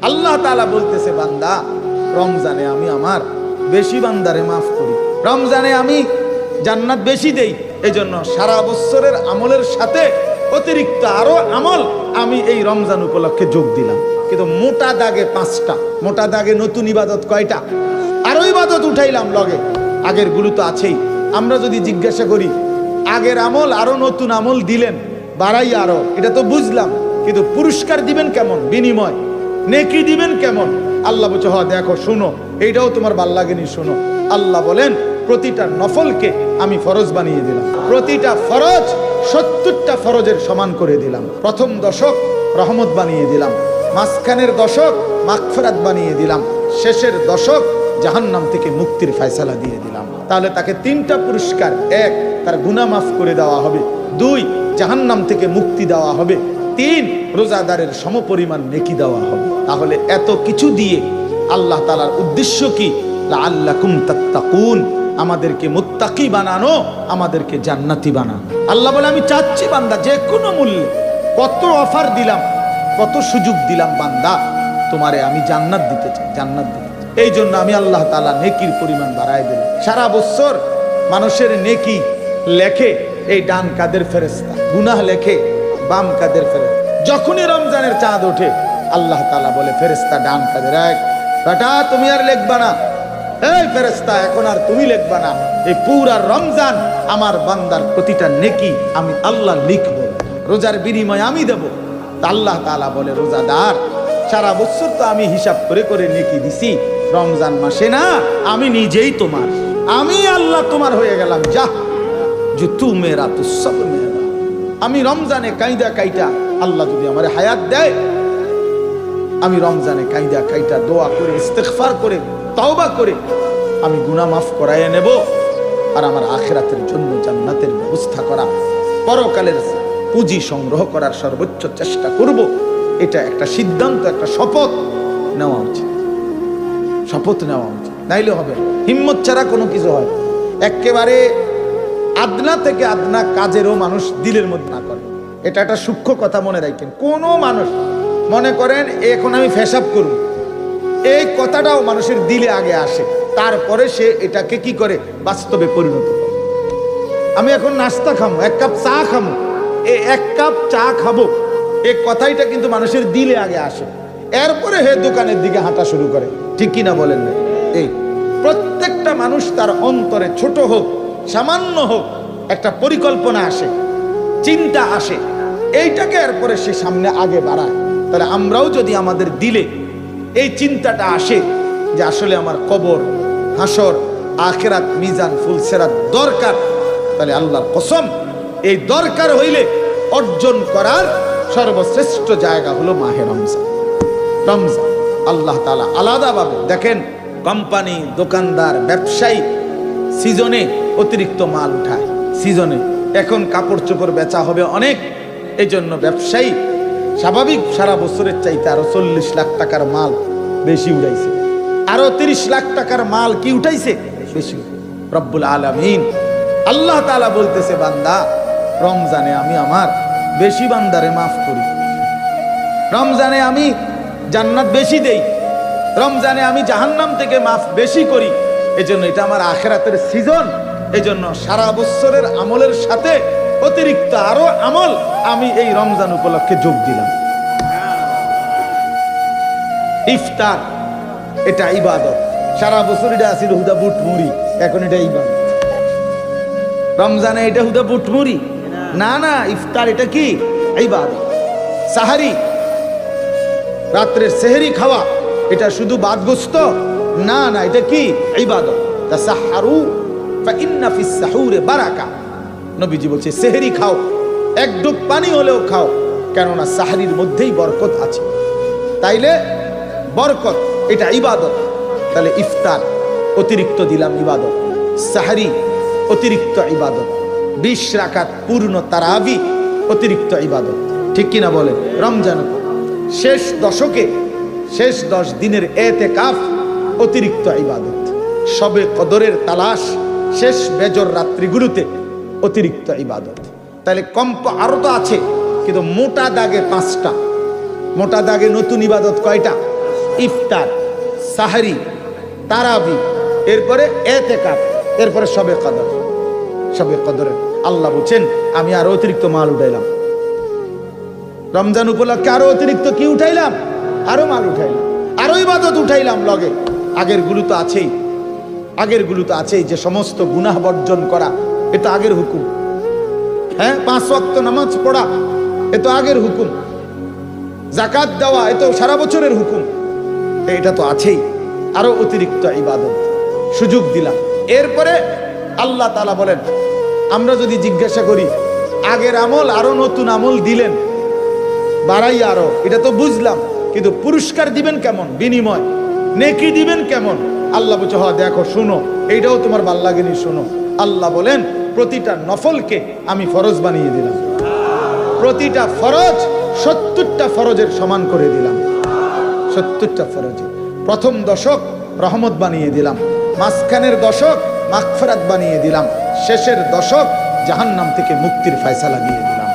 আল্লাহ তাআলা বলতেছে, বান্দা রমজানে আমি আমার বেশি বান্দারে মাফ করি, রমজানে আমি জান্নাত বেশি দেই। এই জন্য সারা বছরের আমলের সাথে অতিরিক্ত আরো আমল আমি এই রমজান উপলক্ষে যোগ দিলাম। কিন্তু মোটা দাগে 5টা, মোটা দাগে নতুন ইবাদত কয়টা? আরো ইবাদত উঠাইলাম লগে, আগের গুলো তো আছেই। আমরা যদি জিজ্ঞাসা করি আগের আমল আরো নতুন আমল দিলেন বাড়াই আরো, এটা তো বুঝলাম, কিন্তু পুরস্কার দিবেন কেমন, বিনিময় নেকি দিবেন কেমন? আল্লাহ বলছে, হ দেখো শুনো, এইটাও তোমার ভাল লাগেনি, শোনো। আল্লাহ বলেন, প্রতিটা নফলকে আমি ফরজ বানিয়ে দিলাম, প্রতিটা ফরজ 70টা ফরজের সমান করে দিলাম। প্রথম দশক রহমত বানিয়ে দিলাম, মাঝখানের দশক মাগফিরাত বানিয়ে দিলাম, শেষের দশক জাহান্নাম থেকে মুক্তির ফয়সালা দিয়ে দিলাম। তাহলে তাকে 3টা পুরস্কার, 1 তার গুনাহ মাফ করে দেওয়া হবে, 2 জাহান্নাম থেকে মুক্তি দেওয়া হবে, 3 রোজাদারের সমপরিমাণ নেকি দেওয়া হবে। তাহলে এত কিছু দিয়ে আল্লাহ তাআলার উদ্দেশ্য কি? লাআল্লাকুম তাত্তাকুন, আমাদেরকে মুত্তাকি বানানো, আমাদেরকে জান্নাতি বানানো। আল্লাহ বলে, আমি চাচ্ছি বান্দা যে কোনো মূল্যে, কত অফার দিলাম, কত সুযোগ দিলাম, বান্দা তোমারে আমি জান্নাত দিতে চাই, জান্নাত দিতে চাই। এই জন্য আমি আল্লাহ তাআলা নেকির পরিমাণ বাড়ায় দিলাম। সারা বছর মানুষের নেকি লেখে এই ডান কাদের ফেরেশতা, গুনাহ লেখে বাম কাদের ফেরেশতা। যখনই রমজানের চাঁদ ওঠে আল্লাহ তাআলা বলে, ফেরেশতা ডান কাদের, এক বেটা তুমি আর লিখবা না, এই ফেরেশতা এখন আর তুমি লিখবা না, এই পুরা রমজান আমার বান্দার প্রতিটা নেকি আমি আল্লাহ লিখব, রোজার বিনিময়ে আমি দেব। আল্লাহ তাআলা বলে, রোজাদার সারা বছর তো আমি হিসাব করে করে নেকি দিছি, রমজান মাসে না আমি নিজেই তোমার, আমি আল্লাহ তোমার হয়ে গেলাম। যা যে তু মেরা তো সব মেরা। আমি রমজানে কায়দা কাইটা, আল্লাহ যদি আমার হায়াত দেয়, আমি রমজানে কায়দা কাইটা দোয়া করে ইস্তেগফার করে তওবা করে আমি গুনাহ মাফ করায় নেব, আর আমার আখিরাতের জন্য জান্নাতের ব্যবস্থা করা, পরকালের পুঁজি সংগ্রহ করার সর্বোচ্চ চেষ্টা করব। এটা একটা সিদ্ধান্ত, একটা শপথ নেওয়া উচিত, শপথ নেওয়া উচিত, নাইলে হবে না। হিম্মত ছাড়া কোনো কিছু হয়। একেবারে আদনা থেকে আদনা কাজেরও মানুষ দিলের মধ্যে না করে, এটা একটা সূক্ষ্ম কথা মনে রাখেন। কোনো মানুষ মনে করেন এখন আমি পেশাব করব, এই কথাটাও মানুষের দিলে আগে আসে, তারপরে সে এটাকে কি করে বাস্তবে পরিণত করে। আমি এখন নাস্তা খাবো, 1 কাপ চা খাবো, এই 1 কাপ চা খাবো, এই কথাইটা কিন্তু মানুষের দিলে আগে আসে, এরপরে হে দোকানের দিকে হাঁটা শুরু করে। ঠিক কিনা বলেন না? এই প্রত্যেকটা মানুষ তার অন্তরে ছোট হোক সামান্য হোক একটা পরিকল্পনা আসে, চিন্তা আসে, এইটাকে এরপরে সে সামনে আগে বাড়ায়। তাহলে আমরাও যদি আমাদের দিলে এই চিন্তাটা আসে যে আসলে আমার কবর, হাসর, আখিরাত, মিজান, ফুলসেরাত দরকার, তাহলে আল্লাহর কসম এই দরকার হইলে অর্জন করার সর্বশ্রেষ্ঠ জায়গা হলো মাহে রমজান। রমজান আল্লাহ তাআলা আলাদাভাবে দেখেন, কোম্পানি, দোকানদার, ব্যবসায়ী সিজনে অতিরিক্ত মাল উঠায়। সিজনে এখন কাপড় চোপড় বেচা হবে অনেক, এই জন্য ব্যবসায়ী স্বাভাবিক সারা বছরের চাইতে আরো 40 লাখ টাকার মাল বেশি উঠাইছে, আরো 30 লাখ টাকার মাল কি উঠাইছে বেশি। রব্বুল আলামিন আল্লাহ তাআলা বলতেছে, বান্দা রমজানে আমি আমার বেশি বান্দারে মাফ করি, রমজানে আমি জান্নাত বেশি দেই, রমজানে আমি জাহান্নাম থেকে মাফ বেশি করি। এজন্য এটা আমার আখিরাতের সিজন। এজন্য সারা বছরের আমলের সাথে অতিরিক্ত আরো আমল আমি এই রমজান উপলক্ষে যোগ দিলাম। ইফতার এটা ইবাদত, সারা বছর এটা আসিল হুদা বুট মুড়ি, এখন এটা ইবাদত। রমজানে এটা হুদা বুট মুড়ি না, না, ইফতার এটা কি ইবাদত। সাহারি, রাত্রের সেহরি খাওয়া, এটা শুধু বাদগোস্ত না, না, এটা কি ইবাদত। তাসাহহারু ফাইন্না ফিস সাহুরে বারাকা। নবীজি বলছে সেহরি খাও, 1 ডুব পানি হলেও খাও, কেননা সাহরির মধ্যেই বরকত আছে। তাইলে বরকত এটা ইবাদত। তাহলে ইফতার অতিরিক্ত দিলাম ইবাদত, সাহরি অতিরিক্ত ইবাদত, 20 রাকাত পূর্ণ তারাবি অতিরিক্ত ইবাদত। ঠিক কিনা বলেন? রমজান শেষ দশকে শেষ 10 দিনের এতেকাফ অতিরিক্ত ইবাদত, শবে কদরের তালাশ শেষ বেজর রাত্রিগুলোতে অতিরিক্ত ইবাদত। তাহলে কম্প আরো তো আছে, কিন্তু মোটা দাগে 5টা। মোটা দাগে নতুন ইবাদত কয়টা? ইফতার, সাহরি, তারাবি, এরপরে এতেকাফ, এরপরে শবে কদর। শবে কদরে আল্লাহ বলছেন আমি আরো অতিরিক্ত মাল উঠাইলাম। রমজান উপলক্ষে আরো অতিরিক্ত কি উঠাইলাম? আরো মাল উঠাইলাম, আরো ইবাদত উঠাইলাম লগে। আগের গুলো তো আছেই, আগের গুলো তো আছেই, যে সমস্ত গুনাহ বর্জন করা, এটা আগের হুকুম। হ্যাঁ, 5 ওয়াক্ত নামাজ পড়া, এ তো আগের হুকুম। যাকাত দেওয়া, এ তো সারা বছরের হুকুম। এটা তো আছেই, আরো অতিরিক্ত ইবাদত সুযোগ দিলাম। এরপরে আল্লাহ তাআলা বলেন, আমরা যদি জিজ্ঞাসা করি আগের আমল আরো নতুন আমল দিলেন, বাড়াই আরো, এটা তো বুঝলাম, কিন্তু পুরস্কার দিবেন কেমন? বিনিময় নেকি দিবেন কেমন? আল্লাহ বলছে হ দেখো, শুনো, এইটাও তোমার ভাল লাগেনি, শোনো। আল্লাহ বলেন প্রতিটা নফলকে আমি ফরজ বানিয়ে দিলাম। প্রতিটা ফরজ 70টা ফরজের সমান করে দিলাম। 70টা ফরজে প্রথম দশক রহমত বানিয়ে দিলাম, মাঝখানের দশক মাগফিরাত বানিয়ে দিলাম, শেষের দশক জাহান্নাম থেকে মুক্তির ফয়সালা দিয়ে দিলাম।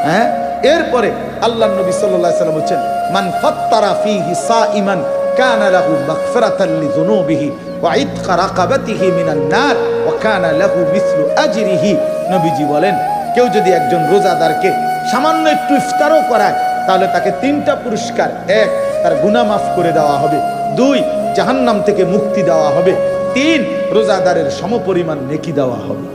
হ্যাঁ, এরপরে আল্লাহর নবী সাল্লাল্লাহু আলাইহি ওয়াসাল্লাম বলেন, মান ফাত্তারা ফীহি সাইমান কানা লাহু মাগফিরাতান লিযুনুবিহি ওয়া ইতকা রাকাবাতিহি মিনান নার ওয়া কানা লাহু মিসলু আজরিহি। নবীজি বলেন, কেউ যদি একজন রোজাদারকে সামান্য একটু ইফতারও করায়, তাহলে তাকে 3টা পুরস্কার। 1, তার গুনাহ মাফ করে দেওয়া হবে। 2, জাহান্নাম থেকে মুক্তি দেওয়া হবে। 3, রোজাদারের সমপরিমাণ নেকি দেওয়া হবে।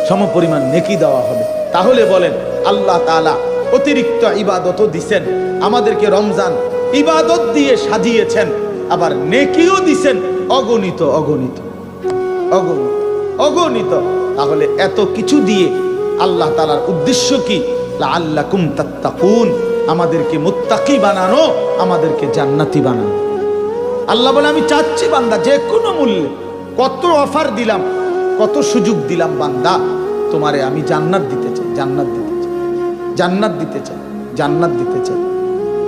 সমপরিমাণ নেকি দেওয়া হবে। তাহলে বলেন, আল্লাহ তাআলা অতিরিক্ত ইবাদতও দিছেন আমাদেরকে, রমজান ইবাদত দিয়ে সাজিয়েছেন, আবার নেকিও দিছেন অগণিত অগণিত অগণিত অগণিত। তাহলে এত কিছু দিয়ে আল্লাহ তাআলার উদ্দেশ্য কি? লাআল্লাকুম তাত্তাকুন, আমাদেরকে মুত্তাকি বানানো, আমাদেরকে জান্নাতি বানানো। আল্লাহ বলে আমি চাচ্ছি বান্দা যে কোনো মূল্যে, কত অফার দিলাম, কত সুযোগ দিলাম, বান্দা তোমারে আমি জান্নাত দিতে চাই, জান্নাত দিতে চাই, জান্নাত দিতে চাই, জান্নাত দিতে চাই।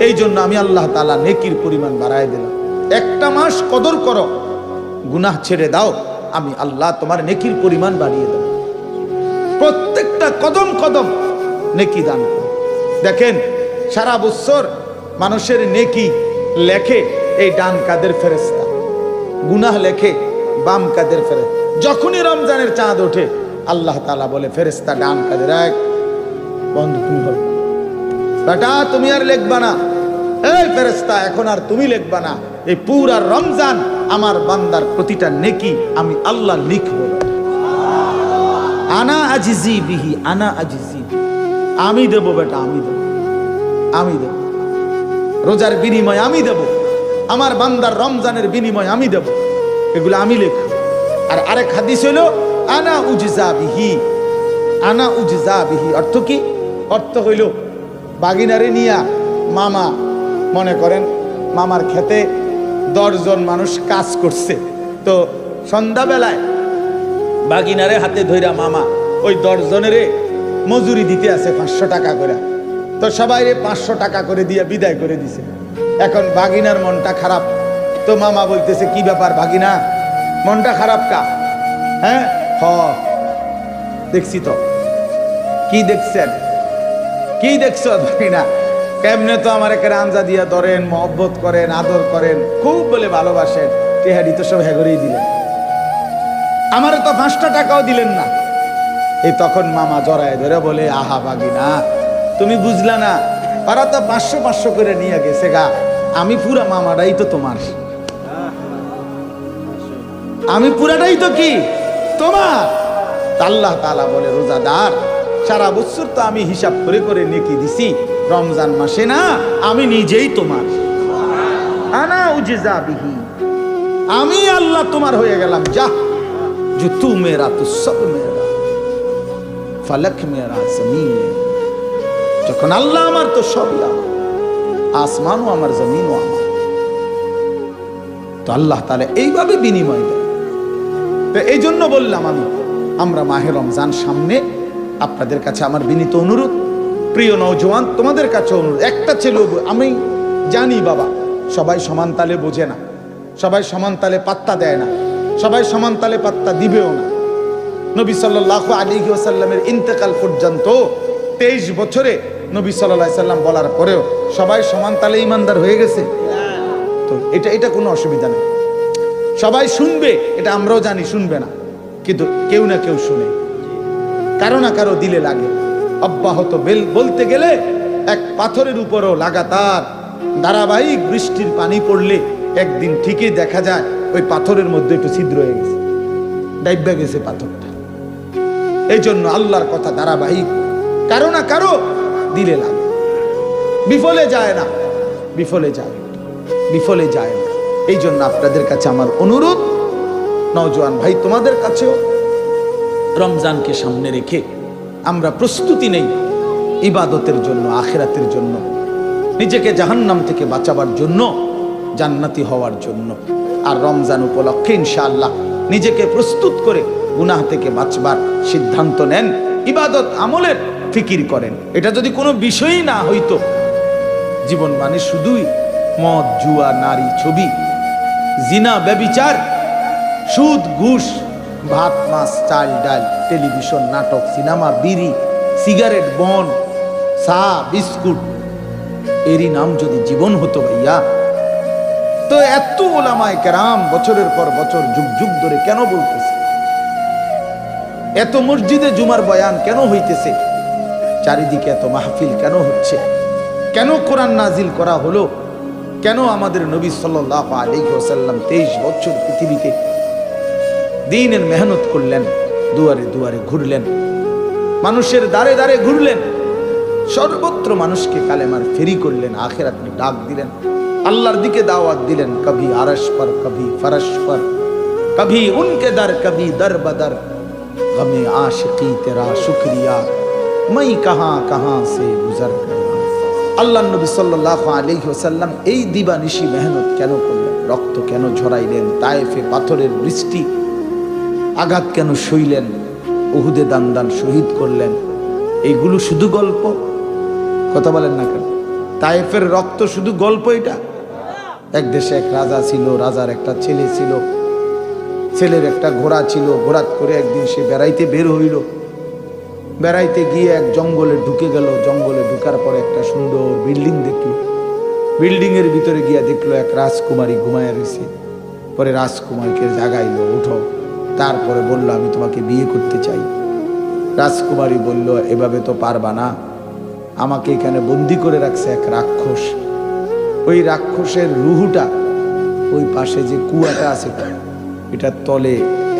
এই জন্য আমি আল্লাহ তাআলা নেকির পরিমাণ বাড়ায় দিলাম। 1টা মাস কদর করো, গুনাহ ছেড়ে দাও, আমি আল্লাহ তোমার নেকির পরিমাণ বাড়িয়ে দেব। প্রত্যেকটা কদম কদম নেকি দান করো। দেখেন সারা বছর মানুষের নেকি লেখে এই ডান কাদের ফেরেশতা, গুনাহ লেখে বাম কাদের ফেরেশতা। যখনই রমজানের চাঁদ ওঠে আল্লাহ তাআলা বলে ফেরেশতা ডান কাদের, এক বন্ধ, তুমি বলো বেটা তুমি আর লিখবা না, এই ফেরেশতা এখন আর তুমি লিখবা না, এই পুরা রমজান আমার বান্দার প্রতিটা নেকি আমি আল্লাহ লিখব। আনা আজিজি বিহি, আনা আজিজি, আমি দেব বেটা, আমি দেব, আমি দেব। রোজার বিনিময় আমি দেব, আমার বান্দার রমজানের বিনিময় আমি দেব, এগুলো আমি লিখব। আর আরেক হাদিস হলো আনা উজজা বিহি, আনা উজজা বিহি। অর্থ কি? অর্থ হইল বাগিনারে নিয়া মামা, মনে করেন মামার খেতে 10 জন মানুষ কাজ করছে, তো সন্ধ্যাবেলায় বাগিনারে হাতে ধইরা মামা ওই 10 জনেরে মজুরি দিতে আছে 500 টাকা করে। তো সবাই 500 টাকা করে দিয়ে বিদায় করে দিছে। এখন বাগিনার মনটা খারাপ, তো মামা বলতেছে কি ব্যাপার ভাগিনা, মনটা খারাপ কা? হ্যাঁ, দেখছি তো। কি দেখছেন? কি দেখছো ভাগিনা? কেমনে তো আমার একে আঞ্জা দিয়া ধরেন, মহব্বত করেন, আদর করেন, খুব বলে ভালোবাসেন, টেহারি তো সব হেগরেই দিলেন, আমারে তো 5টা টাকাও দিলেন না। এই তখন মামা জড়ায় ধরে বলে, আহা ভাগিনা তুমি বুঝলা না, ওরা তো 500 করে নিয়ে গেছে গা, আমি পুরা মামাটাই তো তোমার, আমি পুরাটাই তো কি তোমার। আল্লাহ তাআলা বলে রোজাদার সারা বছর তো আমি হিসাব করে করে নেকি দিছি, রমজান মাসে না আমি নিজেই তোমার। আনা উজজা বিহি, আমি আল্লাহ তোমার হয়ে গেলাম। যা যে তু মেরা তো সব মেরা, ফলক মেরা, জমিন মেরা। যখন আল্লাহ আমার তো সবই আমার, আসমানও আমার, জমিনও আমার। তো আল্লাহ তাআলা এইভাবে বিনিময় দেয়। তো এই জন্য বললাম আমরা মাহে রমজান সামনে, আপনাদের কাছে আমার বিনীত অনুরোধ, প্রিয় নওজোয়ান তোমাদের কাছে অনুরোধ, একটা ছেলে, আমি জানি বাবা সবাই সমান তালে বোঝে না, সবাই সমান তালে পাত্তা দেয় না, সবাই সমান তালে পাত্তা দিবেও না। নবী সাল্লাল্লাহু আলাইহি ওয়াসাল্লামের ইন্তেকাল পর্যন্ত 23 বছরে নবী সাল্লাল্লাহু আলাইহি সাল্লাম বলার পরেও সবাই সমান তালে ইমানদার হয়ে গেছে? তো এটা কোনো অসুবিধা নেই, সবাই শুনবে, এটা আমরাও জানি শুনবে না, কিন্তু কেউ না কেউ শুনে, কারো না কারো দিলে লাগে। অব্যাহত বলতে গেলে এক পাথরের উপরও লাগাতার ধারাবাহিক বৃষ্টির পানি পড়লে একদিন ঠিকই দেখা যায় ওই পাথরের মধ্যে একটু ছিদ্র হয়ে গেছে, ডাইবা গেছে পাথরটা। এই জন্য আল্লাহর কথা ধারাবাহিক, কারো না কারো দিলে লাগে, বিফলে যায় না, বিফলে যায় না। এই জন্য আপনাদের কাছে আমার অনুরোধ, নওজোয়ান ভাই তোমাদের কাছেও, রমজানকে সামনে রেখে আমরা প্রস্তুতি নেই ইবাদতের জন্য, আখিরাতের জন্য, নিজেকে জাহান্নাম থেকে বাঁচাবার জন্য, জান্নাতি হওয়ার জন্য। আর রমজান উপলক্ষে ইনশাআল্লাহ নিজেকে প্রস্তুত করে গুনাহ থেকে বাঁচবার সিদ্ধান্ত নেন, ইবাদত আমলের ফিকির করেন। এটা যদি কোনো বিষয়ই না হইতো, জীবন মানে শুধুই মদ, জুয়া, নারী, ছবি, জিনা, ব্যভিচার, সুদ, ঘুষ, ভাত, মাছ, চাল, ডাল, টেলিভিশন, নাটক, সিনেমা, বিড়ি, সিগারেট, বন, চা, বিস্কুট, এরই নাম যদি জীবন হতো ভাইয়া, তো এত ওলামায়ে কেরাম বছরের পর বছর, যুগ যুগ ধরে কেন বলতেছে? এত মসজিদে জুমার বয়ান কেন হইতেছে? চারিদিকে এত মাহফিল কেন হচ্ছে? কেন কোরআন নাজিল করা হলো? কেন আমাদের নবী সাল্লাল্লাহু আলাইহি ওয়াসাল্লাম 23 বছর পৃথিবীতে দ্বীনের মেহনত করলেন, দুয়ারে দুয়ারে ঘুরলেন, মানুষের দ্বারে দ্বারে ঘুরলেন, সর্বত্র মানুষকে কালেমার ফেরি করলেন, আখিরাতকে ডাক দিলেন, আল্লাহর দিকে দাওয়াত দিলেন। কবি আরশ পর, কবি ফরশ পর, কবি উনকে দর, কবি দর বদর, গমে আশিকি তেরা শুকরিয়া, मैं कहां कहां से गुजर गया। আল্লাহ নবী সাল্লাল্লাহু আলাইহি ওয়াসাল্লাম এই দিবানিশি মেহনত কেন করলেন? রক্ত কেন ঝরাইলেন? তায়েফে পাথরের বৃষ্টি, আঘাত কেন সইলেন? উহুদে দান দান শহীদ করলেন। এইগুলো শুধু গল্প? কথা বলেন না কেন? তায়েফের রক্ত শুধু গল্প? এটা এক দেশে এক রাজা ছিল, রাজার একটা ছেলে ছিল, ছেলের একটা ঘোড়া ছিল। ঘোড়াত করে একদিন সে বেড়াইতে বের হইল, বেড়াইতে গিয়ে এক জঙ্গলে ঢুকে গেল। জঙ্গলে ঢুকার পরে একটা সুন্দর বিল্ডিং দেখলো। বিল্ডিং এর ভিতরে গিয়া দেখলো এক রাজকুমারী ঘুমায় রয়েছে। পরে রাজকুমারীকে জাগাইলো, উঠো। তারপরে বলল, আমি তোমাকে বিয়ে করতে চাই। রাজকুমারী বলল, এভাবে তো পারবা না, আমাকে এখানে বন্দি করে রাখছে এক রাক্ষস। ওই রাক্ষসের রুহুটা ওই পাশে যে কুয়াটা আছে, এটার তলে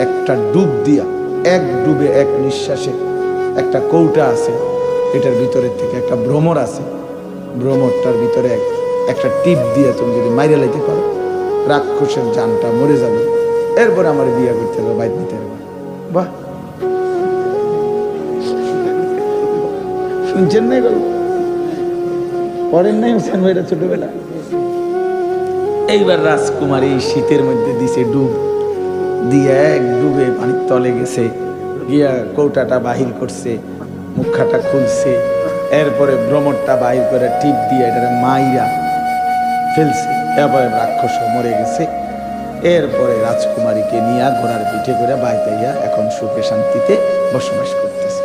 একটা ডুব দিয়া, এক ডুবে এক নিঃশ্বাসে একটা কৌটা আছে, এটার ভিতরের থেকে একটা ভ্রমর আছে, ভ্রমরটার ভিতরে একটা টিপ দিয়ে তুমি যদি মাইরে লাইতে পারো, রাক্ষসের জানটা মরে যাবে। এরপরে আমার বিয়ে করতে হবে, বাইর নিতে হবে। বাহ, শুনছেন না? গল্প পড়েন নাই হোসেন ভাইরা ছোটবেলা? এইবার রাজকুমারী শীতের মধ্যে দিছে ডুব, দিয়ে এক ডুবে পানির তলে গেছে, গিয়া কৌটাটা বাহির করছে, মুখাটা খুলছে, এরপরে ভ্রমরটা বাহির করে টিপ দিয়ে এটা মাইরা ফেলছে। এরপরে রাক্ষস মরে গেছে। এরপরে রাজকুমারীকে নিয়ে ঘোড়ার পিঠে করে বাইতাইয়া এখন সুখে শান্তিতে বসবাস করতেছে।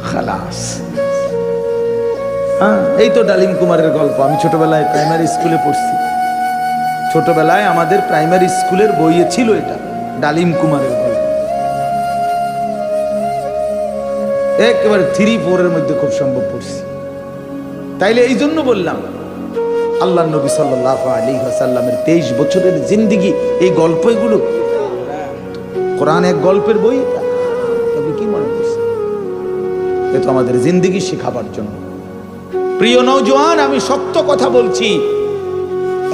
খালাস। হ্যাঁ, এই তো ডালিম কুমারের গল্প। আমি ছোটবেলায় প্রাইমারি স্কুলে পড়ছি। ছোটবেলায় আমাদের প্রাইমারি স্কুলের বইয়ে ছিল এটা, ডালিম কুমারের গল্প। একেবারে 3-4 মধ্যে খুব সম্ভব পড়ছি। তাইলে এই জন্য বললাম, আল্লাহ নবী সাল্লাল্লাহু আলাইহি ওয়াসাল্লামের 23 বছরের জিন্দেগি, এই গল্প, এগুলো কোরআন এক গল্পের বই। তবে কি মনে করছে? এ তো আমাদের জিন্দেগি শেখাবার জন্য। প্রিয় নওজোয়ান, আমি শক্ত কথা বলছি,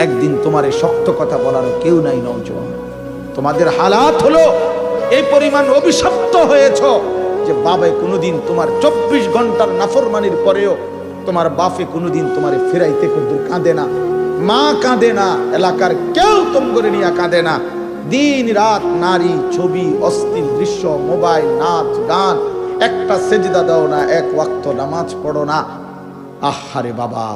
একদিন তোমার এই শক্ত কথা বলারও কেউ নাই। নওজোয়ান, তোমাদের হালাত হলো এই পরিমাণ অভিশপ্ত হয়েছ যে বাবাই কোনোদিন তোমার 24 ঘন্টার নাফরমানির পরেও তোমার বাপে কোনোদিন তোমারে ফেরাইতে কদ্দুর কাঁদে না, মা কাঁদে না, এলাকার কেউ তোমরে নিয়ে কাঁদে না। দিন রাত নারী, ছবি, অশ্লীল দৃশ্য, মোবাইল, নাচ গান, একটা সেজদা দাও না, এক ওয়াক্ত নামাজ পড়ো না। আহারে বাবা,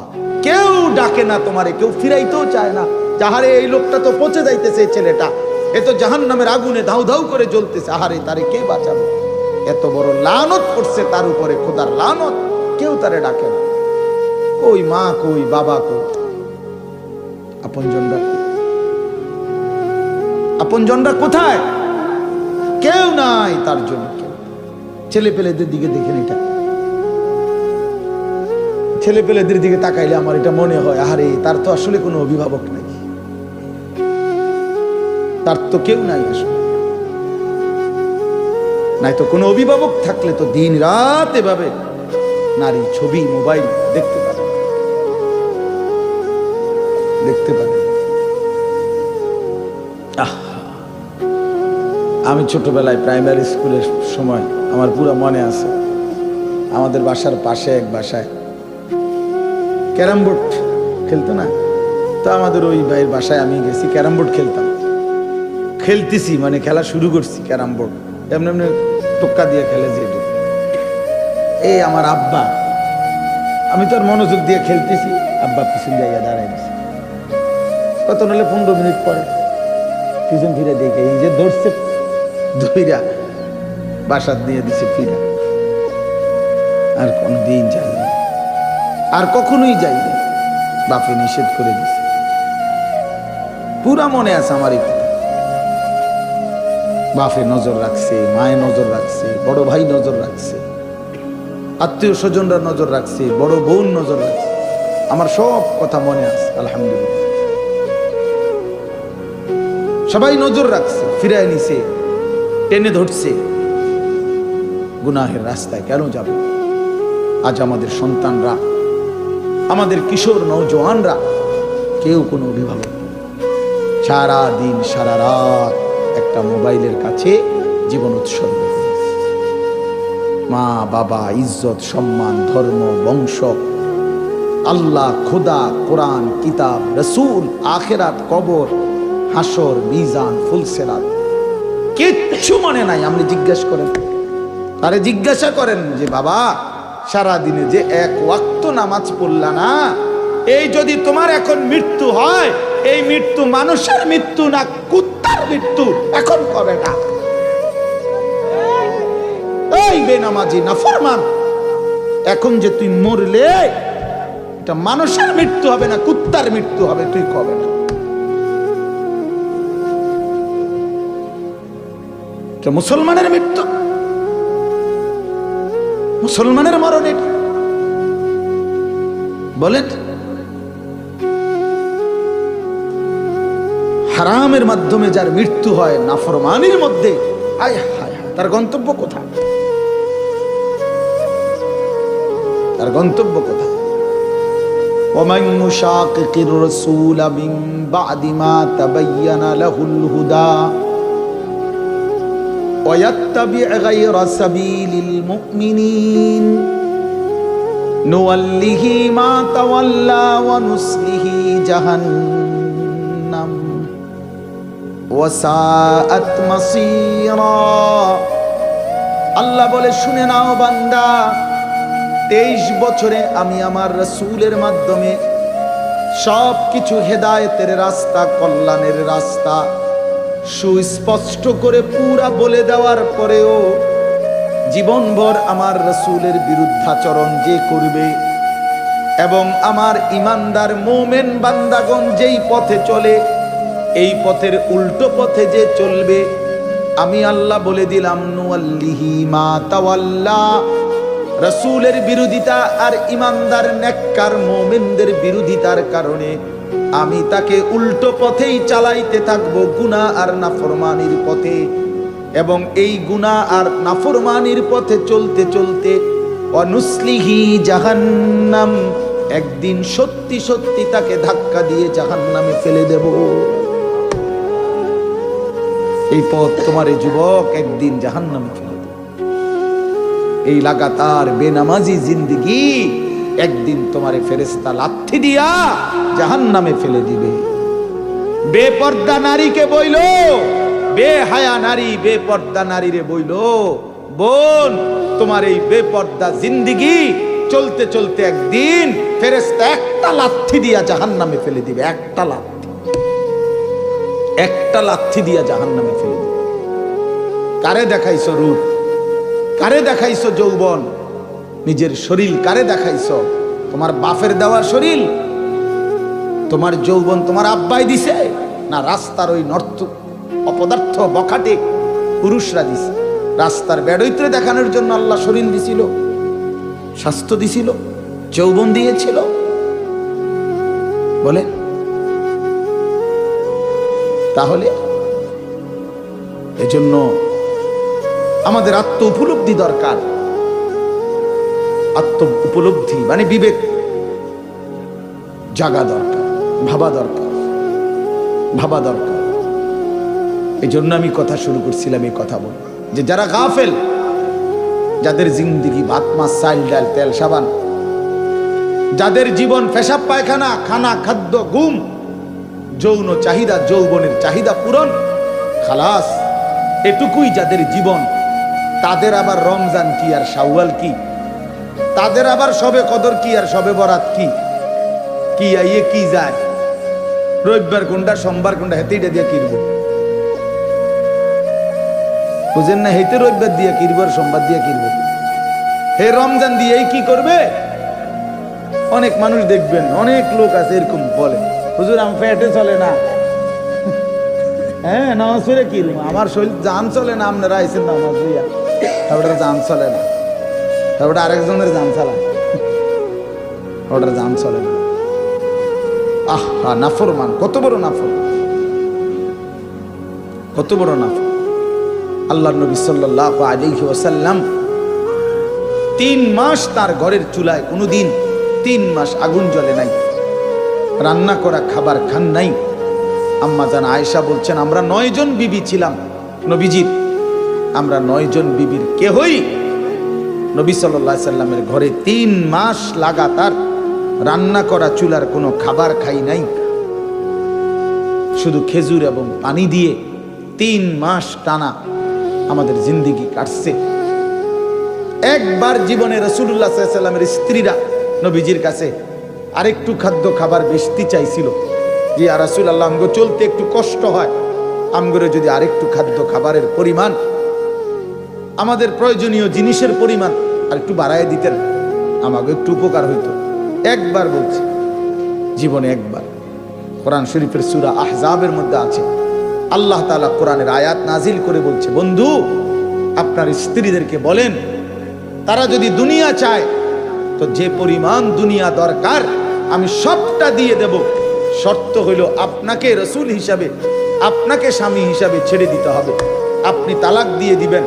কেউ ডাকে না তোমারে, কেউ ফিরাইতেও চায় না। যাহারে এই লোকটা তো পচে যাইতেছে, ছেলেটা এ তো জাহান্নামের আগুনে ধাউ ধাউ করে জ্বলতেছে, আহারে তারে কে বাঁচাবে? এত বড় লানত করছে তার উপরে, খোদার লানত। কেউ তারে ডাকে না। কই মা, কই বাবা, কই আপনজনরা, আপনজনরা কোথায়? কেউ নাই তার জন্য। ছেলে পেলেদের দিকে দেখেন, এটা ছেলে পেলেদের দিকে তাকাইলে আমার এটা মনে হয়, আরে তার তো আসলে কোনো অভিভাবক নাই, তার তো কেউ নাই আসলে। নাই তো কোনো অভিভাবক থাকলে তো দিন রাত এভাবে নারী ছবি মোবাইল দেখতে পারে, দেখতে পারে। আমি ছোটবেলায় প্রাইমারি স্কুলের সময় আমার পুরো মনে আছে, আমাদের বাসার পাশে এক বাসায় ক্যারাম বোর্ড খেলতো না, তো আমাদের ওই ভাইয়ের বাসায় আমি গেছি, ক্যারাম বোর্ড খেলতাম। খেলতেছি মানে খেলা শুরু করছি ক্যারাম বোর্ড, এমনি এমনি টোক্কা দিয়ে খেলে যে এই আমার আব্বা, আমি তো আর মনোযোগ দিয়ে খেলতেছি, আব্বা পিছন জায়গায় দাঁড়াই গেছে। কত নাহলে 15 মিনিট পরে পিছন ফিরে দেখে এই যে ধরছে, ধইরা বাসার দিয়ে দিছে ফিরা। আর কোনদিন যাইনি, আর কখনোই যাইনি, বাপে নিষেধ করে দিছে। পুরা মনে আছে আমার এই কথা। বাপে নজর রাখছে, মায়ে নজর রাখছে, বড় ভাই নজর রাখছে, আত্মীয় স্বজনরা নজর রাখছে, বড় বোন নজর রাখছে। আমার সব কথা মনে আছে, আলহামদুলিল্লাহ। সবাই নজর রাখছে, ফিরায় নিছে, টেনে ধরছে। গুনাহের রাস্তায় কেন যাব? আজ আমাদের সন্তানরা, আমাদের কিশোর নওজোয়ানরা কেউ কোনো অভিভাবক, সারা দিন সারা রাত একটা মোবাইলের কাছে জীবন উৎসর্গ করে। মা বাবা, ইজ্জত সম্মান, ধর্ম, বংশ, আল্লাহ, খোদা, কোরআন, কিতাব, রসুল, আখেরাত, কবর, হাসর, মিজান, ফুলসেরাত কিচ্ছু মনে নাই। আপনি জিজ্ঞাসা করেন, আরে জিজ্ঞাসা করেন যে বাবা সারা দিনে যে এক ওয়াক্ত নামাজ পড়লা না, এই যদি তোমার এখন মৃত্যু হয়, এই মৃত্যু মানুষের মৃত্যু না কুত্তার মৃত্যু, এখন কবে না? এই বেনামাজি নাফরমান, এখন যে তুই মরলে এটা মানুষের মৃত্যু হবে না কুত্তার মৃত্যু হবে, তুই কবে না? এটা মুসলমানের মৃত্যু, মুসলমানের মরণ এটা। বলেন, হারামের মাধ্যমে যার মৃত্যু হয়, নাফরমানির মধ্যে, আয় হায়, তার গন্তব্য কোথায়? তার গন্তব্য কোথায়? ومن يشاقق الرسول من بعد ما تبين له الهدى ويتبع غير سبيل المؤمنين نوله ما تولى ونصله جهنم وساءت مصيرا। আল্লাহ বলে, শুনে নাও বান্দা, 23 বছরে আমি আমার রাসূলের মাধ্যমে সব কিছু হেদায়েতের রাস্তা, কল্যাণের রাস্তা সুস্পষ্ট করে পুরা বলে দেওয়ার পরেও জীবনভর আমার রাসূলের বিরুদ্ধাচরণ যে করবে এবং আমার ইমানদার মুমিন বান্দাগণ যেই পথে চলে, এই পথের উল্টো পথে যে চলবে, আমি আল্লাহ বলে দিলাম নুয়াল্লিহি মা তাওয়াল্লা। রাসূলের বিরোধিতা আর ইমানদার নেককার মুমিনদের বিরোধিতার কারণে আমি তাকে উল্টো পথেই চালাইতে থাকবো, গুনাহ আর নাফরমানির পথে। এবং এই গুনাহ আর নাফরমানির পথে চলতে চলতে অনুসলিহি জাহান্নাম, একদিন সত্যি সত্যি তাকে ধাক্কা দিয়ে জাহান্নামে ফেলে দেব। এই পথ তোমার এই যুবক একদিন জাহান্নামে ফেলে দেবে। এই লাগাতার বেনামাজি জিন্দেগি একদিন তোমার ফেরেশতা লাথি দিয়া জাহান্নামে ফেলে দিবে। বেপর্দা নারীকে বইলো, বেহায়া নারী বেপর্দা নারীরে বইলো, বোন তোমার এই বেপর্দা জিন্দেগি চলতে চলতে একদিন ফেরেশতা একটা লাথি দিয়া জাহান্নামে ফেলে দিবে। একটা লাথি, একটা লাথি দিয়া জাহান্নামে ফেলে দিবে। কারে দেখাইছো রূপ, কারে দেখাইছো যৌবন, নিজের শরীর কারে দেখাইছো? তোমার বাপের দেওয়া শরীর? তোমার যৌবন তোমার আব্বাই দিছে, না রাস্তার ওই নর্ত অপদার্থ বখাটে পুরুষরা দিছে? রাস্তার বেড়ইত্রে দেখানোর জন্য আল্লাহ শরীর দিছিল, স্বাস্থ্য দিছিল, যৌবন দিয়েছিল? বলে তাহলে এজন্য আমাদের আত্ম উপলব্ধি দরকার। আত্ম উপলব্ধি মানে বিবেক জাগা দরকার, ভাবা দরকার, ভাবা দরকার। এই জন্য আমি কথা শুরু করছিলাম, এই কথা বল যে যারা গাফেল, যাদের জিন্দিগি ভাত মাছ চাল ডাল তেল সাবান, যাদের জীবন পেশাব পায়খানা, খানা খাদ্য ঘুম, যৌন চাহিদা, যৌবনের চাহিদা পূরণ, খালাস, এটুকুই যাদের জীবন, তাদের আবার রমজান কি আর শাওয়াল কি? তাদের আবার শবে কদর কি আর শবে বরাত কি? কি আইয়ে কি যায়? রবিবার কোনটা, সোমবার কোনটা, হেতেইটা দিয়ে কিনব? বুঝেন না? হেতে রবিবার দিয়ে কিনব আর সোমবার দিয়ে কিনব। হে রমজান দিয়েই কি করবে? অনেক মানুষ দেখবেন, অনেক লোক আছে এরকম বলে, হুজুর আমার পেটে চলে না, হ্যাঁ নামাজ পড়ে কি আমার শরীর জান চলে না, আপনারা আইসেন নামাজ পড়িয়া, তারপরে জান চলে না, তারপরে আরেকজনের জান চালায়, ওটার জান চলে না। আহা নাফরমান, কত বড় নাফর, কত বড় নাফর। আল্লাহর নবী সাল্লাল্লাহু আলাইহি ওয়াসাল্লাম 3 মাস তার ঘরের চুলায় কোনোদিন 3 মাস আগুন জ্বলে নাই, রান্না করা খাবার খান নাই। আম্মা জান আয়েশা বলছেন, আমরা 9 জন বিবি ছিলাম নবীজির, আমরা 9 জন বিবির কেহই নবী সাল্লাল্লাহু আলাইহি সাল্লামের ঘরে 3 মাস লাগাতার রান্না করা চুলার কোনো খাবার খাই নাই। শুধু খেজুর এবং পানি দিয়ে 3 মাস টানা আমাদের জিন্দেগি কাটছে। একবার জীবনে রাসূলুল্লাহ সাল্লাল্লাহু আলাইহি সাল্লামের স্ত্রীরা নবীজির কাছে আরেকটু খাদ্য খাবার বেশি চাইছিল, যে ইয়া রাসূলুল্লাহ আমগো চলতে একটু কষ্ট হয়, আমগরে যদি আরেকটু খাদ্য খাবারের পরিমাণ, আমাদের প্রয়োজনীয় জিনিসের পরিমাণ আর একটু বাড়ায় দিতেন, আমাকে একটু উপকার হইতো। একবার বলছে, জীবনে একবার। কোরআন শরীফের সূরা আহজাবের মধ্যে আছে, আল্লাহ তাআলা কোরআনের আয়াত নাজিল করে বলছে, বন্ধু আপনার স্ত্রীদেরকে বলেন, তারা যদি দুনিয়া চায় তো যে পরিমাণ দুনিয়া দরকার আমি সবটা দিয়ে দেব, শর্ত হইল আপনাকে রাসূল হিসাবে, আপনাকে স্বামী হিসাবে ছেড়ে দিতে হবে। আপনি তালাক দিয়ে দিবেন,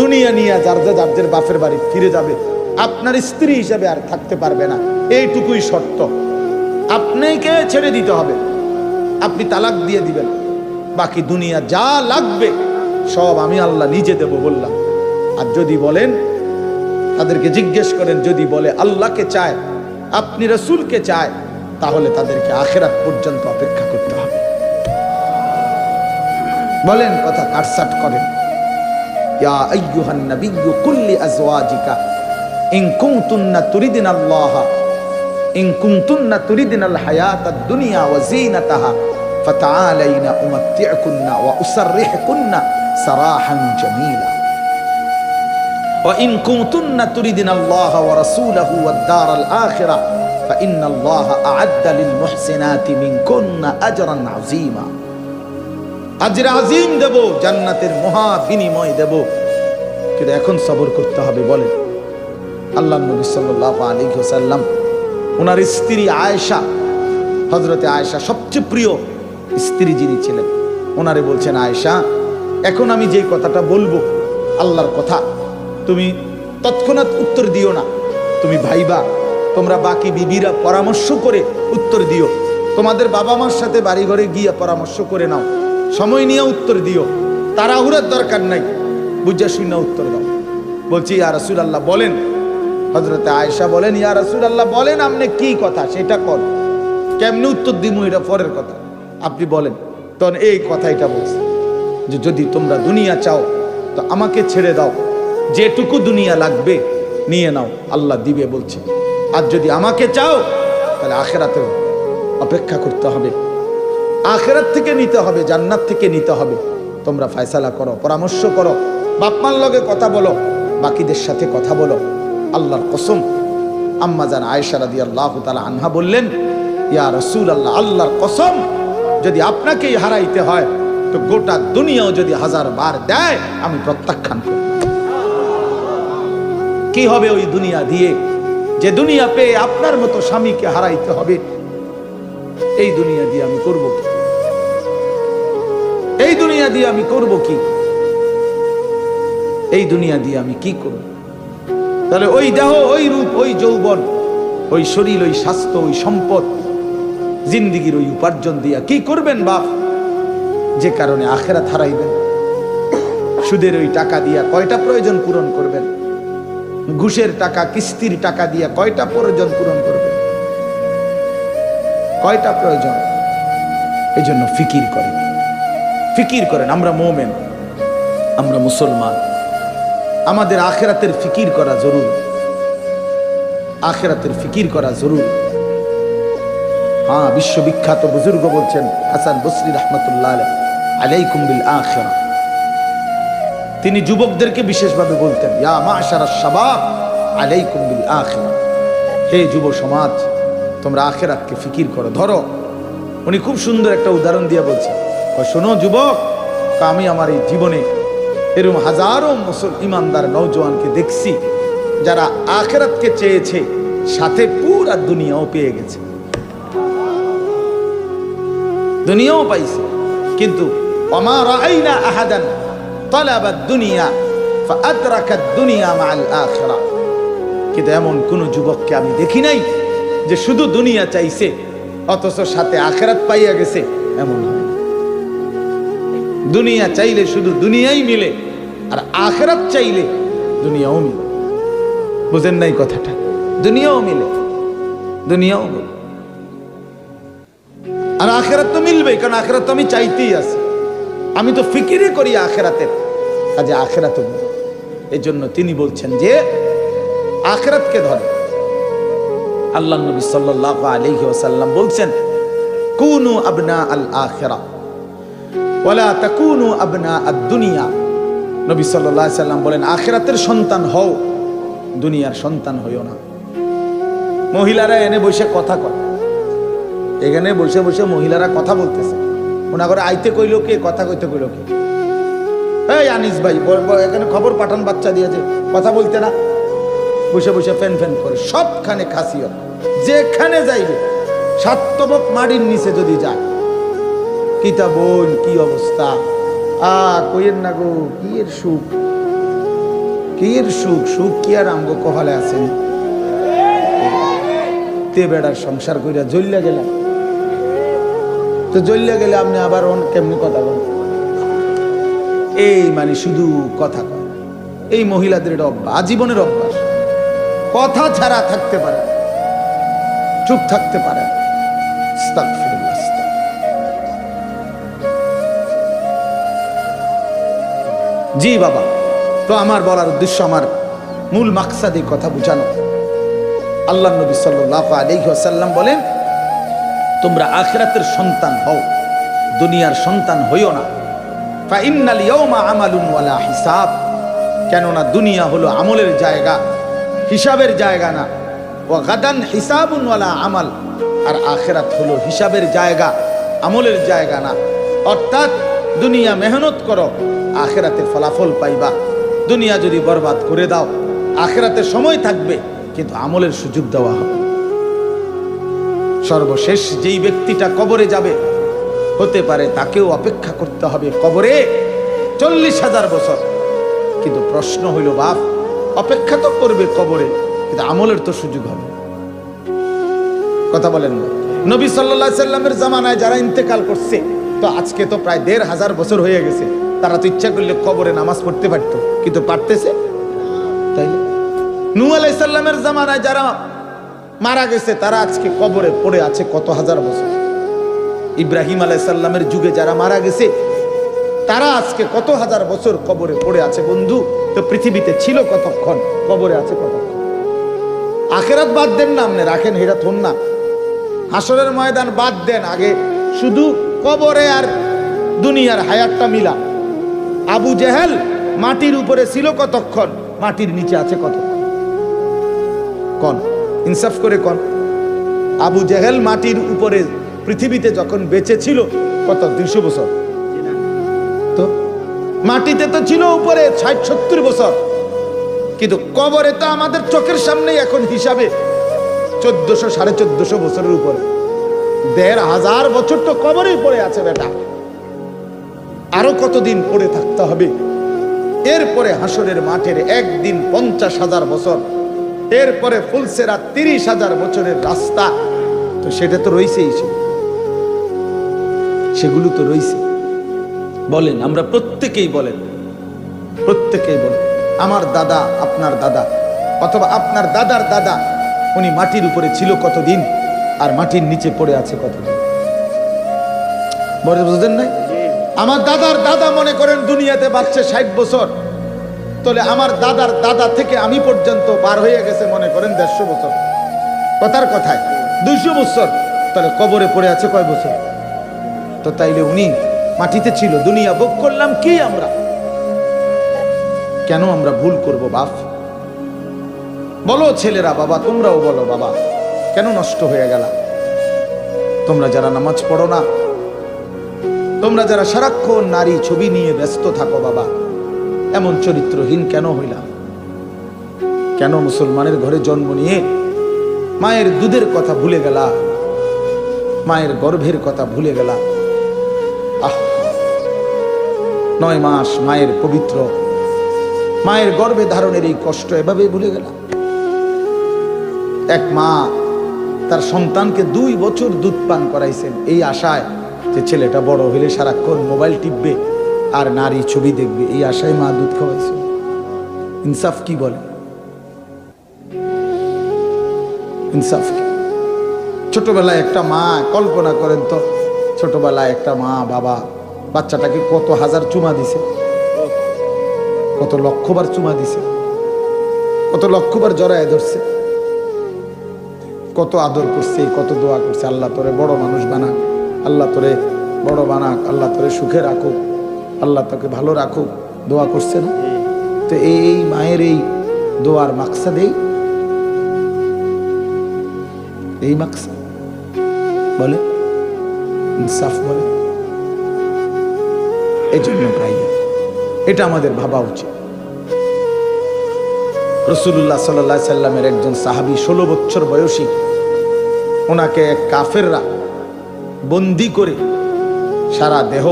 দুনিয়া নিয়ে যার যার বাপের বাড়ি ফিরে যাবে, আপনার স্ত্রী হিসাবে আর থাকতে পারবে না, এইটুকুই শর্ত। আপনাকে ছেড়ে দিতে হবে, আপনি তালাক দিয়ে দিবেন, বাকি দুনিয়া যা লাগবে সব আমি আল্লাহ নিজে দেব বললাম। আর যদি বলেন, তাদেরকে জিজ্ঞেস করেন, যদি বলে আল্লাহকে চায়, আপনি রাসূলকে চায়, তাহলে তাদেরকে আখিরাত পর্যন্ত অপেক্ষা করতে হবে। বলেন, কথা কাটসাট করেন। ইয়া আইয়ুহান নাবিয়্যু কুল লিআজওয়াজিকা ইন কুনতুন্না তুরিদিনাল্লাহ ইন কুনতুন্না তুরিদিনাল হায়াতাদ দুনিয়া ওয়া যিনাতাহা ফাতাআলাইনা উমাত্তি'কুন্না ওয়া উসাররিহকুন্না সারাহান জামীলা ওয়া ইন কুনতুন্না তুরিদিনাল্লাহ ওয়া রাসূলাহু ওয়াদ দারাল আখিরা ফাইন্নাল্লাহা আ'আদ্দা লিল মুহসিনাতি মিনকুন্না আজরান আযীমা। আজরে আজিম দেব, জান্নাতের মহা বিনিময় দেব, কিন্তু এখন সবর করতে হবে। বলেন, আল্লাহ নবী সাল্লাল্লাহু আলাইহি ওয়াসাল্লাম ওনার স্ত্রী আয়েশা, হযরতে আয়েশা সবচেয়ে প্রিয় স্ত্রী যিনি ছিলেন, ওনারে বলছেন, আয়েশা এখন আমি যে কথাটা বলবো আল্লাহর কথা, তুমি তৎক্ষণাৎ উত্তর দিও না, তুমি ভাইবা, তোমরা বাকি বিবিরা পরামর্শ করে উত্তর দিও, তোমাদের বাবা মার সাথে বাড়ি ঘরে গিয়ে পরামর্শ করে নাও, সময় নিয়ে উত্তর দিও, তাড়াহুড়ার দরকার নাই, বুঝা শুনে উত্তর দাও। বলছি, ইয়া রাসূলুল্লাহ বলেন। হযরতে আয়েশা বলেন, ইয়া রাসূলুল্লাহ বলেন, আপনি কি কথা সেটা কর, কেমনে উত্তর দিমু এটা পরের কথা, আপনি বলেন। তখন এই কথাটা বলছে যে যদি তোমরা দুনিয়া চাও তো আমাকে ছেড়ে দাও, যেটুকু দুনিয়া লাগবে নিয়ে নাও, আল্লাহ দিবে বলছে। আর যদি আমাকে চাও তাহলে আখিরাতে অপেক্ষা করতে হবে, আখিরাত থেকে নিতে হবে, জান্নাত থেকে নিতে হবে। তোমরা ফয়সালা করো, পরামর্শ করো, বাপ মার লগে কথা বলো, বাকিদের সাথে কথা বলো, আল্লাহর কসম। আম্মা জান আয়েশা রাদিয়াল্লাহু তাআলা আনহা বললেন, ইয়া রাসূলুল্লাহ, আল্লাহর কসম, যদি আপনাকেই হারাইতে হয় তো গোটা দুনিয়াও যদি 1000 বার দেয় আমি প্রত্যাখ্যান করব। কি হবে ওই দুনিয়া দিয়ে, যে দুনিয়া পেয়ে আপনার মতো স্বামীকে হারাইতে হবে? এই দুনিয়া দিয়ে আমি করব কি? এই দুনিয়া দিয়ে আমি করব কি? এই দুনিয়া দিয়ে আমি কি করব? তাহলে ওই দেহ, ওই রূপ, ওই যৌবন, ওই শরীর, ওই স্বাস্থ্য, ওই সম্পদ, জিন্দিগির ওই উপার্জন দিয়া কি করবেন বাপ? যে কারণে আখেরাত হারাইবেন। সুদের ওই টাকা দিয়া কয়টা প্রয়োজন পূরণ করবেন? ঘুষের টাকা, কিস্তির টাকা দিয়া কয়টা প্রয়োজন পূরণ করবেন? কয়টা প্রয়োজন? এই জন্য ফিকির করেন, ফিকির করেন। আমরা মোমেন, আমরা মুসলমান, আমাদের আখেরাতের ফিকির করা জরুরি। আখেরাতের ফিকির করা জরুরি। হ্যাঁ, বিশ্ববিখ্যাত বুজুর্গ বলছেন, হাসান বসরি রাহমাতুল্লাহ আলাইহি, আলাইকুম বিল আখিরা। তিনি যুবকদেরকে বিশেষভাবে বলতেন, ইয়া মাশারাশ শাবাব আলাইকুম বিল আখিরা। হে যুব সমাজ, তোমরা আখেরাতকে ফিকির করো, ধরো। উনি খুব সুন্দর একটা উদাহরণ দিয়ে বলছেন, শোনো যুবক, আমি আমার এই জীবনে এরকম হাজারো ইমানদার নওজোয়ানকে দেখছি যারা আখেরাতকে চেয়েছে, সাথে পুরা দুনিয়াও পেয়ে গেছে, দুনিয়াও পাইছে। কিন্তু ওমা রাআইনা আহাদান তালাবা দুনিয়া ফাআদরাকা দুনিয়া মাআল আখিরা। কিন্তু এমন কোন যুবককে আমি দেখি নাই যে শুধু দুনিয়া চাইছে অথচ সাথে আখেরাত পাইয়া গেছে, এমন হয়। দুনিয়া চাইলে শুধু দুনিয়াই মিলে, আর আখেরাত চাইলে দুনিয়াও মিলে। বুঝেন নাই কথাটা? দুনিয়াও মিলে, দুনিয়াও মিলে, আর আখেরাত তো মিলবে, কারণ আখেরাত তো আমি চাইতেই আছি। আমি তো ফিকিরই করি আখেরাতের, কাজে আখেরাতও মিলে। এই জন্য তিনি বলছেন যে আখেরাতকে ধরে। আল্লাহ নবী সাল্লাল্লাহু আলাইহি ওয়াসাল্লাম বলছেন, কুনু আবনা আল আখিরা ওয়ালা তাকুনু আবনা আদ দুনিয়া। নবী সাল্লাল্লাহু আলাইহি ওয়াসাল্লাম বলেন, আখিরাতের সন্তান হও, দুনিয়ার সন্তান হইও না। মহিলারা এনে বসে কথা কয়, এখানে বসে বসে মহিলারা কথা বলতেছে। ওনা করে আইতে কইল কে, কথা কইতে কইল কে? এই আনিস ভাই এখানে খবর পাঠান, বাচ্চা দিয়েছে, কথা বলতে না, বসে বসে ফ্যান ফ্যান করে। সবখানে খাসিয়ত, যেখানে যাইবে সাতবক মাটির নিচে যদি যায়, কিতা বোন কি অবস্থা, কইেন না গো, কি এর সুখ, কি এর সুখ, সুখ কি আর আমগো কপালে আছেন? তে বেড়ার সংসার কইরা জ্বলিয়া গেলাম, তো জ্বলিয়া গেলে আপনি আবার কেমনি কথা বলেন? এই মানে শুধু কথা কয়। এই মহিলাদের এটা অভ্যাস, আজীবনের অভ্যাস। কথা ছাড়া থাকতে পারে, চুপ থাকতে পারে। জি বাবা, তো আমার বলার উদ্দেশ্য, আমার মূল মাকসাদে কথা বুঝানো। আল্লাহ নবী সাল্লাল্লাহু আলাইহি ওয়াসাল্লাম বলেন, তোমরা আখিরাতের সন্তান হও, দুনিয়ার সন্তান হইও না। ফাইন্নাল ইয়াওমা আমালুন ওয়ালা হিসাব। কেননা দুনিয়া হলো আমলের জায়গা, হিসাবের জায়গা না। ওয়া গাদান হিসাবুন ওয়ালা আমাল। আর আখিরাত হলো হিসাবের জায়গা, আমলের জায়গা না। অর্থাৎ দুনিয়া মেহনত করো, আখিরাতে ফলাফল পাইবা। দুনিয়া যদি বরবাদ করে দাও, আখিরাতে সময় থাকবে কিন্তু আমলের সুযোগ দেওয়া হবে। সর্বশেষ যেই ব্যক্তিটা কবরে যাবে, হতে পারে তাকেও অপেক্ষা করতে হবে কবরে 40,000 বছর। কিন্তু প্রশ্ন হইল, বাপ, অপেক্ষা তো করবে কবরে, কিন্তু আমলের তো সুযোগ হবে। কথা বলেন না? নবী সাল্লাল্লাহু আলাইহি সাল্লামের জামানায় যারা ইন্তেকাল করছে, তো আজকে তো প্রায় 1,500 বছর হয়ে গেছে, তারা তো ইচ্ছা করলে কবরে নামাজ পড়তে পারতো, কিন্তু পারতেছে? তাই নূহ আলাইহিস সালামের জামানায় যারা মারা গেছে, তারা আজকে কবরে পড়ে আছে কত হাজার বছর। ইব্রাহিম আলাইহিস সালামের যুগে যারা মারা গেছে, তারা আজকে কত হাজার বছর কবরে পড়ে আছে। বন্ধু, তো পৃথিবীতে ছিল কতক্ষণ, কবরে আছে কতক্ষণ? আখিরাত বাদ দেন না, আপনি রাখেন হেরা থন না, হাসরের ময়দান বাদ দেন, আগে শুধু কবরে আর দুনিয়ার হায়াতটা মিলা। আবু জেহেল মাটির উপরে ছিল কতক্ষণ, মাটির নিচে আছে কতক্ষণ? কন, ইনসাফ করে কন। আবু জেহেল মাটির উপরে পৃথিবীতে যখন বেঁচে ছিল কত 200 বছর, তো মাটিতে তো ছিল উপরে 60-70 বছর, কিন্তু কবরে তো আমাদের চোখের সামনেই এখন হিসাবে 1400-1450 বছরের উপরে। 1500 বছর তো কবরেই পড়ে আছে বেটা, আরো কতদিন পড়ে থাকতে হবে। এরপরে হাসরের মাঠের একদিন 50,000 বছর, এরপরে ফুলসেরা 30,000 বছরের রাস্তা, তো সেটা তো রয়েছেই, সেগুলো তো রয়েছে। বলেন, আমরা প্রত্যেকেই বলেন, আমার দাদা, আপনার দাদা, অথবা আপনার দাদার দাদা, উনি মাটির উপরে ছিল কতদিন আর মাটির নিচে পড়ে আছে কতদিন, বলে বুঝলেন নাই? আমার দাদার দাদা মনে করেন দুনিয়াতে বাঁচছে 60 বছর, তাহলে আমার দাদার দাদা থেকে আমি পর্যন্ত পার হয়ে গেছে মনে করেন 150 বছর, কথার কথায় 200 বছর, তাহলে কবরে পড়ে আছে কয় বছর? তো তাইলে উনি মাটিতে ছিল, দুনিয়া ভোগ করলাম কি আমরা? কেন আমরা ভুল করব বাপ? বলো ছেলেরা, বাবা তোমরাও বলো, বাবা কেন নষ্ট হয়ে গেল? তোমরা যারা নামাজ পড়ো না, তোমরা যারা সারাক্ষণ নারী ছবি নিয়ে ব্যস্ত থাকো, বাবা এমন চরিত্রহীন কেন হইলাম? কেন মুসলমানের ঘরে জন্ম নিয়ে মায়ের দুধের কথা ভুলে গেলা, মায়ের গর্ভের কথা ভুলে গেলা? 9 মাস মায়ের পবিত্র, মায়ের গর্ভে ধারণের এই কষ্ট এভাবে ভুলে গেলা? এক মা তার সন্তানকে 2 বছর দুধ পান করাইছেন এই আশায় যে ছেলেটা বড় হলে সারাক্ষণ মোবাইল টিপবে আর নারী ছবি দেখবে, এই আশায় মা দুধ খাওয়াইছে। ইনসাফ কি বলে? ইনসাফ কি? ছোটবেলায় একটা মা, কল্পনা করেন তো, ছোটবেলায় একটা মা বাবা বাচ্চাটাকে কত হাজার চুমা দিছে, কত লক্ষবার চুমা দিছে, কত লক্ষবার জড়ায় ধরছে, কত আদর করছে, কত দোয়া করছে, আল্লাহ তোরে বড় মানুষ বানাক, আল্লাহ তোরে বড় বানাক, আল্লাহ তোরে সুখে রাখুক, আল্লাহ তোকে ভালো রাখুক, দোয়া করছে না? তো এই মায়ের এই দোয়ার মাকসাদ এই মাকসাদ বলে ইনসাফ বলে। এই জন্য ভাইয়া এটা আমাদের ভাবা উচিত। রাসূলুল্লাহ সাল্লাল্লাহু আলাইহি সাল্লামের একজন সাহাবী 16 বছর বয়সী, ওনাকে কাফেররা বন্দি করে সারা দেহ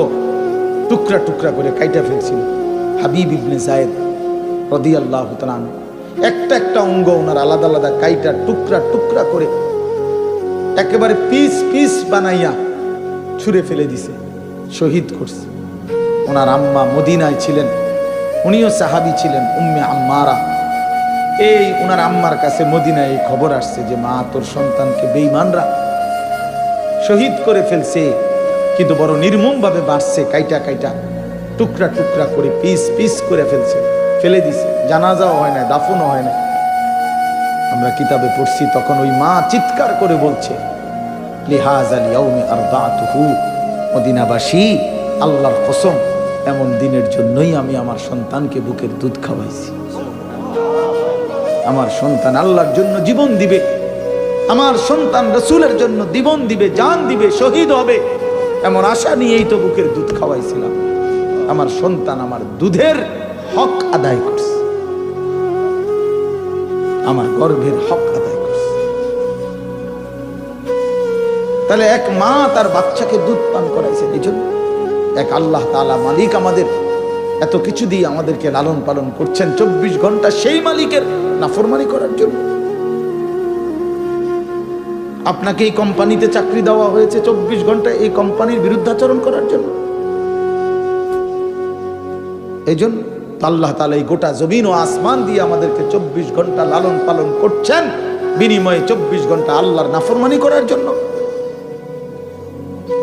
টুকরা টুকরা করে কাইটা ফেলছিল। হাবিব ইবনে যায়েদ রাদিয়াল্লাহু তাআলা একটা একটা অঙ্গ ওনার আলাদা আলাদা কাইটা টুকরা টুকরা করে একেবারে পিস পিস বানাইয়া ছুঁড়ে ফেলে দিছে, শহীদ করছে। ওনার আম্মা মদিনায় ছিলেন, উনিও সাহাবী ছিলেন, উম্মে আম্মারা। এই ওনার আম্মার কাছে মদিনায় এই খবর আসছে যে মা তোর সন্তানকে বেঈমানরা শহীদ করে ফেলছে, কিন্তু বড় নির্মম ভাবে বাঁচছে, কাইটা কাইটা টুকরা টুকরা করে পিস পিস করে ফেলছে, ফেলে দিছে। জানাজাও হয় না, দাফনও হয় না। আমরা কিতাবে পড়ছি তখন ওই মা চিৎকার করে বলছে লিহাযাল ইয়াউমি আরদাতুহু, মদিনাবাসী আল্লাহর কসম এমন দিনের জন্যই আমি আমার সন্তানকে বুকের দুধ খাওয়াইছি। আমার সন্তান আল্লাহর জন্য জীবন দিবে, আমার সন্তান রাসূলের জন্য জীবন দিবে, জান দিবে, শহীদ হবে, এমন আশা নিয়েই তো বুকের দুধ খাওয়াইছিলাম। আমার সন্তান আমার দুধের হক আদায় করছে, আমার গর্ভের হক আদায় করছে। তাহলে এক মা তার বাচ্চাকে দুধ পান করাইছেন, এই জন্য এক আল্লাহ তাআলা মালিক আমাদের এত কিছু দিয়ে আমাদেরকে লালন পালন করছেন 24 ঘন্টা সেই মালিকের নাফরমানি করার জন্য। আপনাকে এই কোম্পানিতে চাকরি দেওয়া হয়েছে 24 ঘন্টা এই কোম্পানির বিরুদ্ধাচরণ করার জন্য। এই জন্য আল্লাহ তাআলা এই গোটা জমিন ও আসমান দিয়ে আমাদেরকে 24 ঘন্টা লালন পালন করছেন, বিনিময়ে 24 ঘন্টা আল্লাহর নাফরমানি করার জন্য।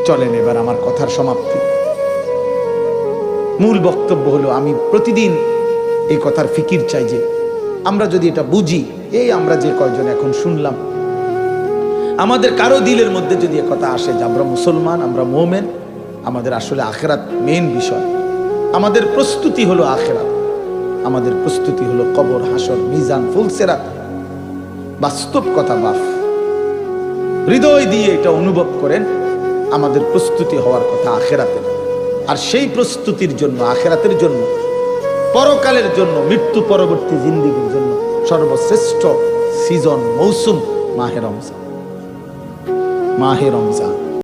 চলেন এবার আমার কথার সমাপ্তি। মূল বক্তব্য হলো, আমি প্রতিদিন এই কথার ফিকির চাই যে আমরা যদি এটা বুঝি, এই আমরা যে কয়জন এখন শুনলাম, আমাদের কারো দিলের মধ্যে যদি কথা আসে যে আমরা মুসলমান, আমরা মুমিন, আমাদের আসলে আখিরাত মেইন বিষয়, আমাদের প্রস্তুতি হলো আখিরাত, আমাদের প্রস্তুতি হলো কবর, হাসর, মিজান, ফুলসিরাত। বাস্তব কথা বাপ, হৃদয় দিয়ে এটা অনুভব করেন আমাদের প্রস্তুতি হওয়ার কথা আখেরাতের। আর সেই প্রস্তুতির জন্য, আখেরাতের জন্য, পরকালের জন্য, মৃত্যু পরবর্তী জিন্দেগীর জন্য সর্বশ্রেষ্ঠ সিজন, মৌসুম মাহে রমজান। মাহে রমজান